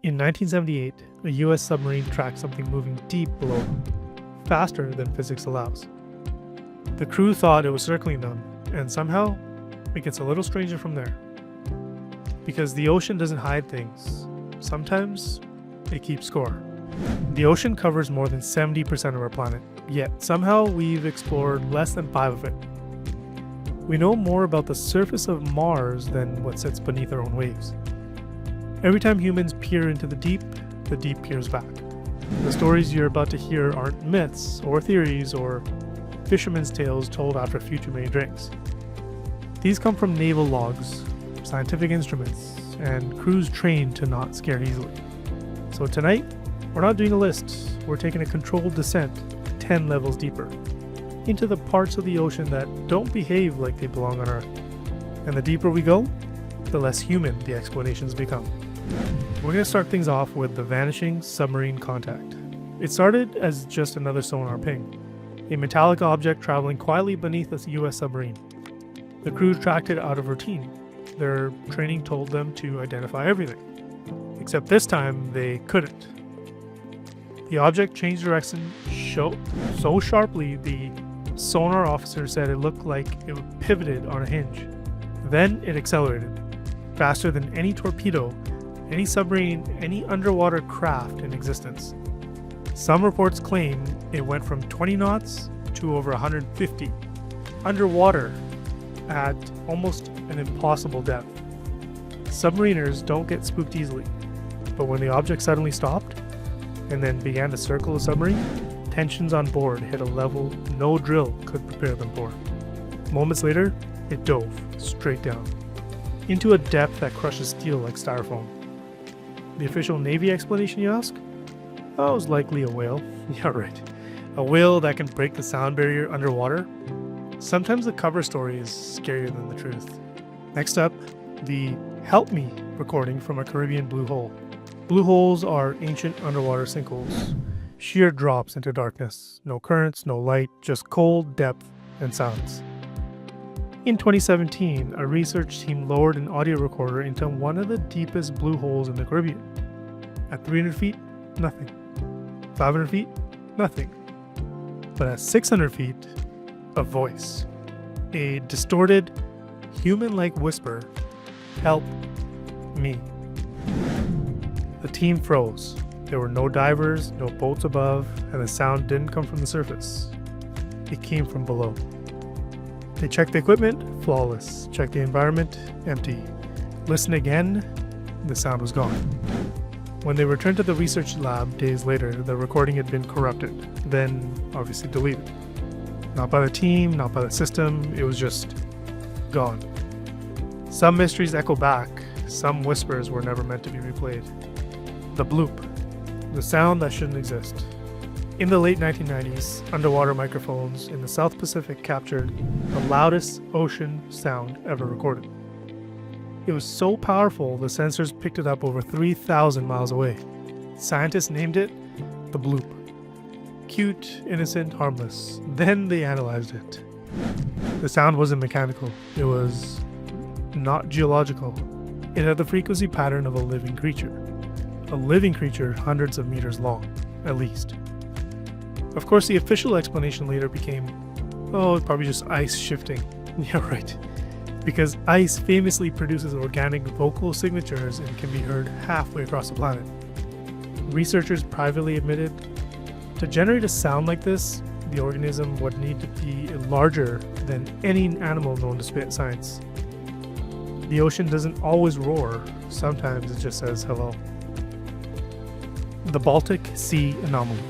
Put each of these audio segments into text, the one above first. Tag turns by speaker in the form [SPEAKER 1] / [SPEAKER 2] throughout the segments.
[SPEAKER 1] In 1978, a US submarine tracked something moving deep below, faster than physics allows. The crew thought it was circling them, and somehow it gets a little stranger from there. Because the ocean doesn't hide things, sometimes it keeps score. The ocean covers more than 70% of our planet, yet somehow we've explored less than 5 of it. We know more about the surface of Mars than what sits beneath our own waves. Every time humans peer into the deep peers back. The stories you're about to hear aren't myths or theories or fishermen's tales told after a few too many drinks. These come from naval logs, scientific instruments, and crews trained to not scare easily. So tonight, we're not doing a list, we're taking a controlled descent 10 levels deeper, into the parts of the ocean that don't behave like they belong on Earth. And the deeper we go, the less human the explanations become. We're going to start things off with the vanishing submarine contact. It started as just another sonar ping, a metallic object traveling quietly beneath a US submarine. The crew tracked it out of routine. Their training told them to identify everything. Except this time, they couldn't. The object changed direction so sharply the sonar officer said it looked like it pivoted on a hinge. Then it accelerated, faster than any torpedo, any submarine, any underwater craft in existence. Some reports claim it went from 20 knots to over 150, underwater at almost an impossible depth. Submariners don't get spooked easily, but when the object suddenly stopped and then began to circle the submarine, tensions on board hit a level no drill could prepare them for. Moments later, it dove straight down, into a depth that crushes steel like styrofoam. The official Navy explanation, you ask? Oh, it was likely a whale. Yeah, right. A whale that can break the sound barrier underwater? Sometimes the cover story is scarier than the truth. Next up, the Help Me recording from a Caribbean blue hole. Blue holes are ancient underwater sinkholes, sheer drops into darkness. No currents, no light, just cold depth and sounds. In 2017, a research team lowered an audio recorder into one of the deepest blue holes in the Caribbean. At 300 feet, nothing. 500 feet, nothing. But at 600 feet, a voice. A distorted, human-like whisper, "Help me." The team froze. There were no divers, no boats above, and the sound didn't come from the surface. It came from below. They checked the equipment, flawless. Checked the environment, empty. Listen again, the sound was gone. When they returned to the research lab days later, the recording had been corrupted, then obviously deleted. Not by the team, not by the system, it was just gone. Some mysteries echo back, some whispers were never meant to be replayed. The bloop, the sound that shouldn't exist. In the late 1990s, underwater microphones in the South Pacific captured the loudest ocean sound ever recorded. It was so powerful the sensors picked it up over 3,000 miles away. Scientists named it the bloop. Cute, innocent, harmless. Then they analyzed it. The sound wasn't mechanical. It was not geological. It had the frequency pattern of a living creature. A living creature hundreds of meters long, at least. Of course, the official explanation later became, oh, it's probably just ice shifting. Yeah, right. Because ice famously produces organic vocal signatures and can be heard halfway across the planet. Researchers privately admitted, to generate a sound like this, the organism would need to be larger than any animal known to spit science. The ocean doesn't always roar, sometimes it just says hello. The Baltic Sea Anomaly.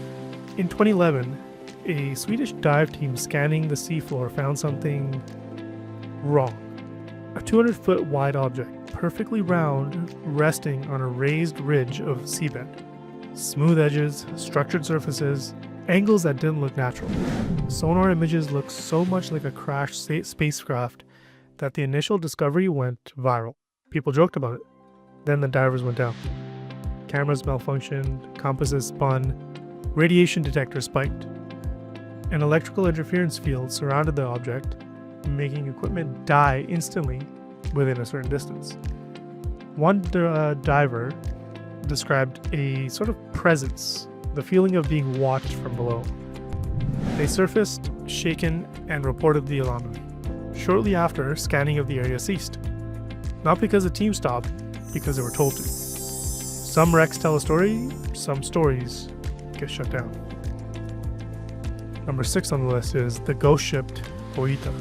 [SPEAKER 1] In 2011, a Swedish dive team scanning the seafloor found something wrong. A 200-foot wide object, perfectly round, resting on a raised ridge of seabed. Smooth edges, structured surfaces, angles that didn't look natural. Sonar images looked so much like a crashed spacecraft that the initial discovery went viral. People joked about it. Then the divers went down. Cameras malfunctioned, compasses spun, radiation detectors spiked. An electrical interference field surrounded the object, making equipment die instantly within a certain distance. One diver described a sort of presence, the feeling of being watched from below. They surfaced, shaken, and reported the alarm. Shortly after, scanning of the area ceased. Not because the team stopped, because they were told to. Some wrecks tell a story, some stories get shut down. Number 6 on the list is the ghost ship Hoita.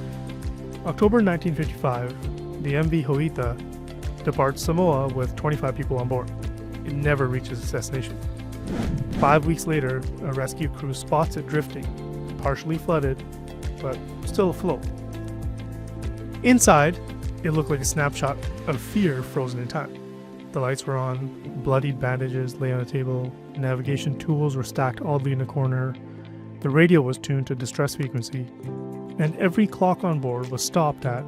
[SPEAKER 1] October 1955, the MV Hoita departs Samoa with 25 people on board. It never reaches its destination. 5 weeks later, a rescue crew spots it drifting, partially flooded, but still afloat. Inside, it looked like a snapshot of fear frozen in time. The lights were on, bloodied bandages lay on a table, navigation tools were stacked oddly in a corner, the radio was tuned to distress frequency, and every clock on board was stopped at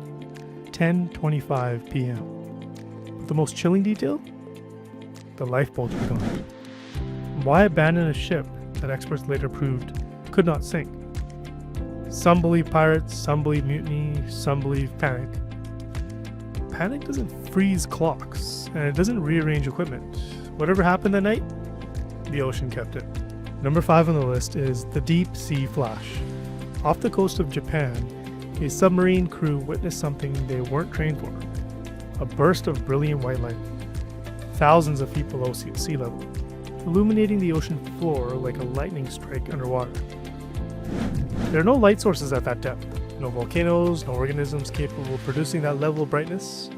[SPEAKER 1] 10:25 p.m. But the most chilling detail? The lifeboats were gone. Why abandon a ship that experts later proved could not sink? Some believe pirates, some believe mutiny, some believe panic. Panic doesn't freeze clocks, and it doesn't rearrange equipment. Whatever happened that night, the ocean kept it. Number 5 on the list is the Deep Sea Flash. Off the coast of Japan, a submarine crew witnessed something they weren't trained for. A burst of brilliant white light, thousands of feet below sea level, illuminating the ocean floor like a lightning strike underwater. There are no light sources at that depth, no volcanoes, no organisms capable of producing that level of brightness.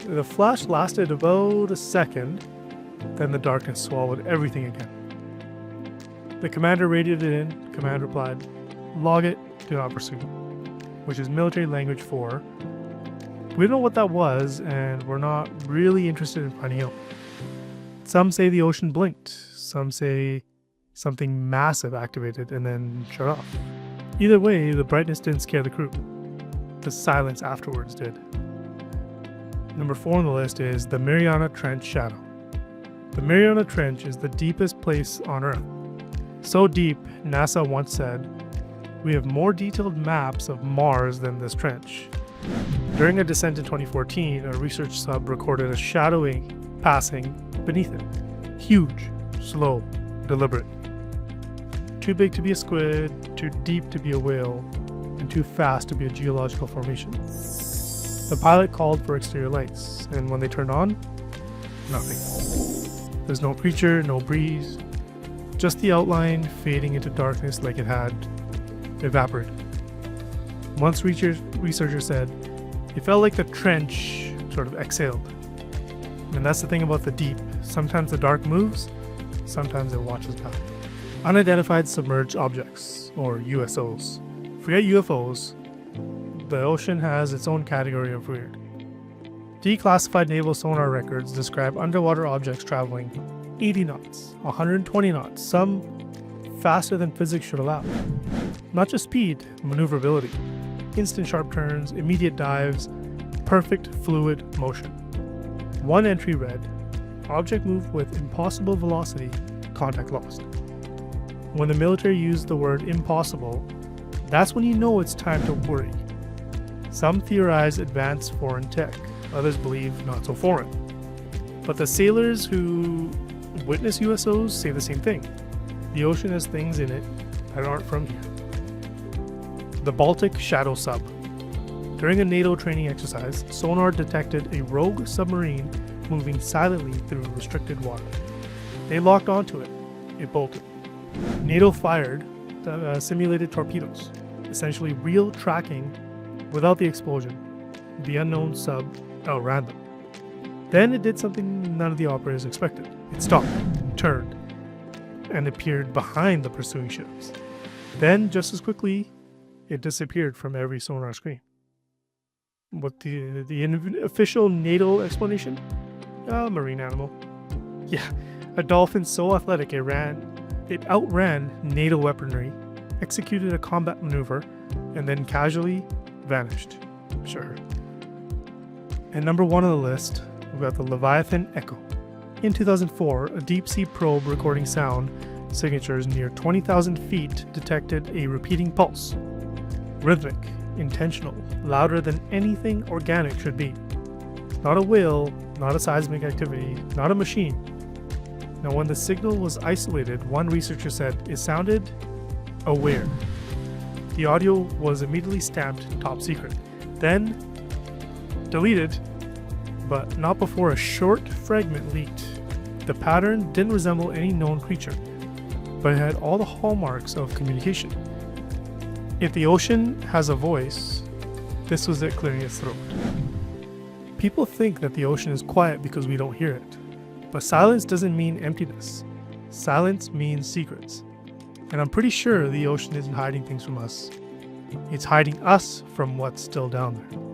[SPEAKER 1] The flash lasted about a second, then the darkness swallowed everything again. The commander radioed it in. Command replied, "Log it, do not pursue," which is military language for, "We don't know what that was, and we're not really interested in finding out." Some say the ocean blinked. Some say something massive activated and then shut off. Either way, the brightness didn't scare the crew. The silence afterwards did. Number 4 on the list is the Mariana Trench Shadow. The Mariana Trench is the deepest place on Earth. So deep, NASA once said, "We have more detailed maps of Mars than this trench." During a descent in 2014, a research sub recorded a shadowy passing beneath it. Huge, slow, deliberate. Too big to be a squid, too deep to be a whale, and too fast to be a geological formation. The pilot called for exterior lights, and when they turned on, nothing. There's no creature, no breeze, just the outline fading into darkness like it had evaporated. Once researchers said, it felt like the trench sort of exhaled. And that's the thing about the deep. Sometimes the dark moves, sometimes it watches back. Unidentified submerged objects, or USOs. Forget UFOs, the ocean has its own category of weird. Declassified naval sonar records describe underwater objects traveling 80 knots, 120 knots, some faster than physics should allow. Not just speed, maneuverability, instant sharp turns, immediate dives, perfect fluid motion. One entry read, "Object moved with impossible velocity, contact lost." When the military used the word impossible, that's when you know it's time to worry. Some theorize advanced foreign tech, others believe not so foreign. But the sailors who witness USOs say the same thing. The ocean has things in it that aren't from here. The Baltic Shadow Sub. During a NATO training exercise, sonar detected a rogue submarine moving silently through restricted water. They locked onto it. It bolted. NATO fired simulated torpedoes, essentially real tracking without the explosion. The unknown sub outran them. Then it did something none of the operators expected. It stopped, turned, and appeared behind the pursuing ships. Then, just as quickly, it disappeared from every sonar screen. What the official NATO explanation? A marine animal. Yeah, a dolphin so athletic it outran NATO weaponry, executed a combat maneuver, and then casually vanished. Sure. And number 1 on the list, we've got the Leviathan Echo. In 2004, a deep-sea probe recording sound signatures near 20,000 feet detected a repeating pulse. Rhythmic, intentional, louder than anything organic should be. Not a whale, not a seismic activity, not a machine. Now, when the signal was isolated, one researcher said it sounded aware. The audio was immediately stamped top secret, then deleted, but not before a short fragment leaked. The pattern didn't resemble any known creature, but it had all the hallmarks of communication. If the ocean has a voice, this was it clearing its throat. People think that the ocean is quiet because we don't hear it, but silence doesn't mean emptiness. Silence means secrets. And I'm pretty sure the ocean isn't hiding things from us. It's hiding us from what's still down there.